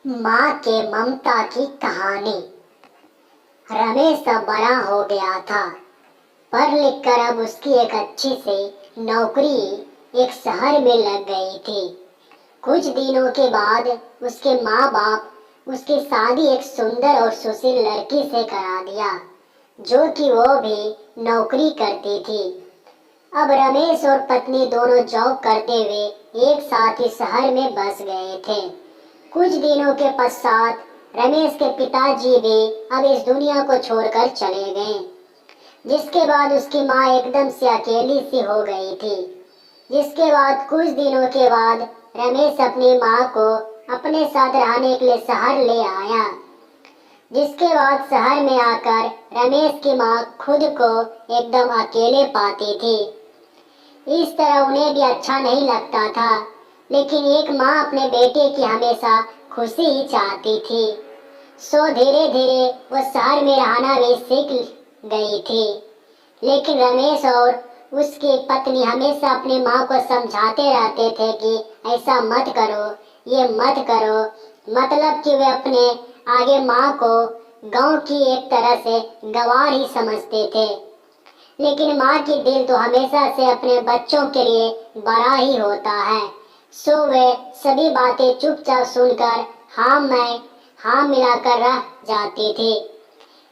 माँ के ममता की कहानी। रमेश अब बड़ा हो गया था। पढ़ लिख कर अब उसकी एक अच्छी से नौकरी एक शहर में लग गई थी। कुछ दिनों के बाद उसके माँ बाप उसकी शादी एक सुंदर और सुशील लड़की से करा दिया, जो कि वो भी नौकरी करती थी। अब रमेश और पत्नी दोनों जॉब करते हुए एक साथ ही शहर में बस गए थे। कुछ दिनों के पश्चात रमेश के पिताजी भी अब इस दुनिया को छोड़कर चले गए, जिसके बाद उसकी माँ एकदम से अकेली सी हो गई थी। जिसके बाद कुछ दिनों के बाद रमेश अपनी माँ को अपने साथ रहने के लिए शहर ले आया। जिसके बाद शहर में आकर रमेश की माँ खुद को एकदम अकेले पाती थी। इस तरह उन्हें भी अच्छा नहीं लगता था, लेकिन एक माँ अपने बेटे की हमेशा खुशी ही चाहती थी। सो धीरे धीरे वो शहर में रहना भी सीख गई थी। लेकिन रमेश और उसकी पत्नी हमेशा अपनी माँ को समझाते रहते थे कि ऐसा मत करो, ये मत करो। मतलब कि वे अपने आगे माँ को गांव की एक तरह से गंवार ही समझते थे। लेकिन माँ की दिल तो हमेशा से अपने बच्चों के लिए बड़ा ही होता है। सो वे सभी बातें चुपचाप सुनकर हाँ मिलाकर रह जाती थी।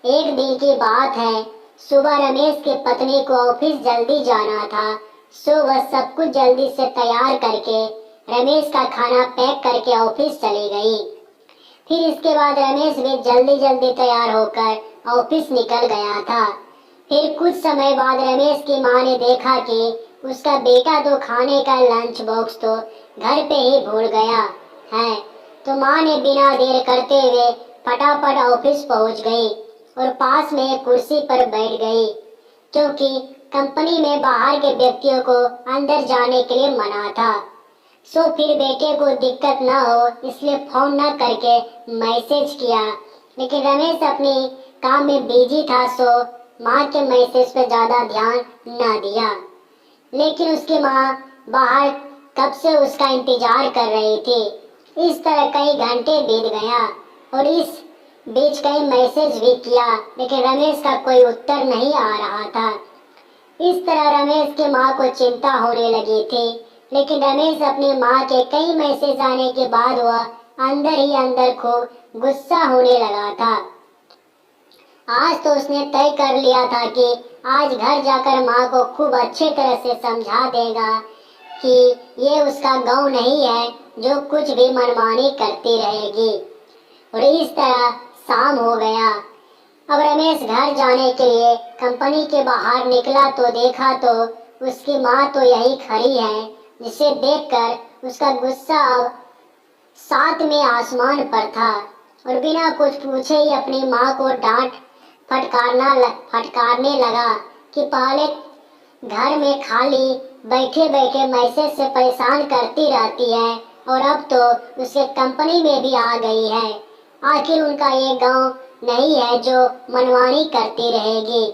एक दिन की बात है, सुबह रमेश की पत्नी को ऑफिस जल्दी जाना था। सो वह सब कुछ जल्दी से तैयार करके रमेश का खाना पैक करके ऑफिस चली गई। फिर इसके बाद रमेश भी जल्दी जल्दी तैयार होकर ऑफिस निकल गया था। फिर कुछ समय बाद रमेश की माँ ने देखा कि उसका बेटा तो खाने का लंच बॉक्स तो घर पे ही भूल गया है। तो माँ ने बिना देर करते हुए फटाफट ऑफिस पहुंच गई और पास में एक कुर्सी पर बैठ गई, क्योंकि कंपनी में बाहर के व्यक्तियों को अंदर जाने के लिए मना था। सो फिर बेटे को दिक्कत न हो इसलिए फोन न करके मैसेज किया। लेकिन रमेश अपनी काम में बिजी था, सो माँ के मैसेज पर ज्यादा ध्यान न दिया। लेकिन उसकी माँ बाहर कब से उसका इंतजार कर रही थी। इस तरह कई घंटे बीत गया और इस बीच कई मैसेज भी किया, लेकिन रमेश का कोई उत्तर नहीं आ रहा था। इस तरह रमेश की माँ को चिंता होने लगी थी। लेकिन रमेश अपनी माँ के कई मैसेज आने के बाद वह अंदर ही अंदर खूब गुस्सा होने लगा था। आज तो उसने तय कर लिया था कि आज घर जाकर माँ को खूब अच्छे तरह से समझा देगा कि ये उसका गांव नहीं है जो कुछ भी मनमानी करती रहेगी। और इस तरह शाम हो गया। अब रमेश घर जाने के लिए कंपनी के बाहर निकला तो देखा तो उसकी माँ तो यही खड़ी है, जिसे देखकर उसका गुस्सा अब सातवें आसमान पर था और बिना कुछ पूछे ही अपनी माँ को डांट फटकारने लगा कि पहले घर में खाली बैठे बैठे मैसेज से परेशान करती रहती है और अब तो उसके कंपनी में भी आ गई है। आखिर उनका ये गांव नहीं है जो मनमानी करती रहेगी।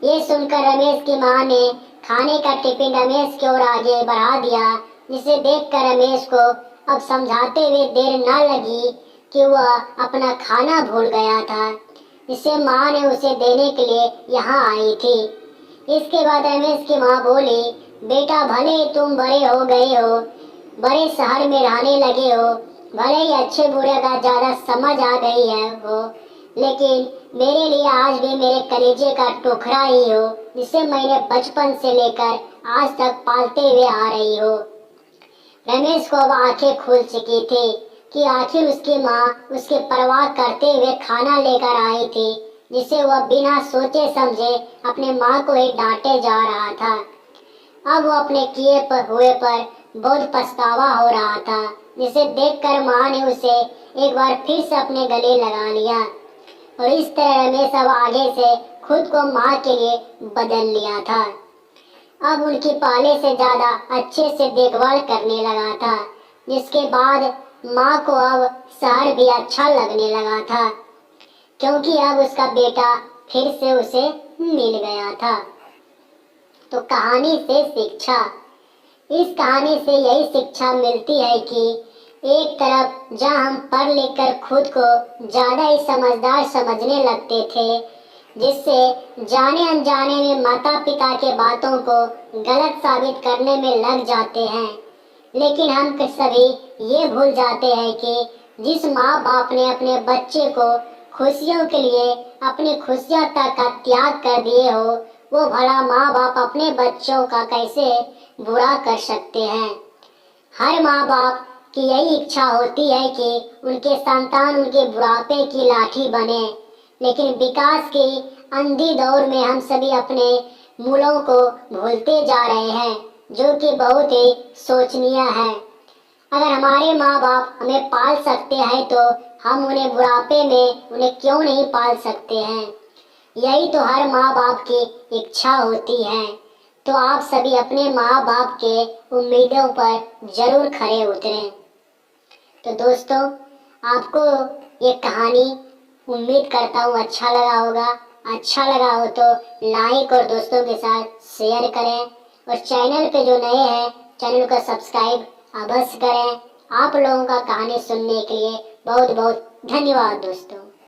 ये सुनकर रमेश की माँ ने खाने का टिफिन रमेश की ओर आगे बढ़ा दिया, जिसे देखकर रमेश को अब समझाते हुए देर न लगी कि वह अपना खाना भूल गया था, जिसे माँ ने उसे देने के लिए यहाँ आई थी। इसके बाद रमेश की माँ बोली, बेटा भले ही तुम बड़े हो गए हो, बड़े शहर में रहने लगे हो, भले ही अच्छे बुरे का ज़्यादा समझ आ गई है हो, लेकिन मेरे लिए आज भी मेरे कलेजे का टुकड़ा ही हो, जिसे मैंने बचपन से लेकर आज तक पालते हुए आ रही हो। रमेश को अब आंखें खुल चुकी थी कि आखिर उसकी माँ उसकी परवाह करते हुए खाना लेकर आई थी, जिसे वह बिना सोचे समझे अपने माँ को ही डांटे जा रहा था। अब वो अपने किए हुए पर बहुत पछतावा हो रहा था, जिसे देखकर माँ ने उसे एक बार फिर से अपने गले लगा लिया और इस तरह रमेश अब आगे से खुद को माँ के लिए बदल लिया था। अब उनकी पहले से ज्यादा अच्छे से देखभाल करने लगा था, जिसके बाद माँ को अब शहर भी अच्छा लगने लगा था, क्योंकि अब उसका बेटा फिर से उसे मिल गया था। तो कहानी से शिक्षा, इस कहानी से यही शिक्षा मिलती है कि एक तरफ जहाँ हम पढ़ लिख कर खुद को ज़्यादा ही समझदार समझने लगते थे, जिससे जाने अनजाने में माता पिता के बातों को गलत साबित करने में लग जाते हैं। लेकिन हम सभी ये भूल जाते हैं कि जिस माँ बाप ने अपने बच्चे को खुशियों के लिए अपनी खुशियाँ तक का त्याग कर दिए हो, वो भला माँ बाप अपने बच्चों का कैसे बुरा कर सकते हैं। हर माँ बाप की यही इच्छा होती है कि उनके संतान उनके बुढ़ापे की लाठी बने, लेकिन विकास की अंधी दौड़ में हम सभी अपने मूलों को भूलते जा रहे हैं, जो कि बहुत ही शोचनीय है। अगर हमारे माँ बाप हमें पाल सकते हैं तो हम उन्हें बुढ़ापे में उन्हें क्यों नहीं पाल सकते हैं। यही तो हर माँ बाप की इच्छा होती है। तो आप सभी अपने माँ बाप के उम्मीदों पर जरूर खरे उतरें। तो दोस्तों, आपको ये कहानी उम्मीद करता हूँ अच्छा लगा होगा। अच्छा लगा हो तो लाइक और दोस्तों के साथ शेयर करें, और चैनल पे जो नए हैं चैनल को सब्सक्राइब अवश्य करें। आप लोगों का कहानी सुनने के लिए बहुत बहुत धन्यवाद दोस्तों।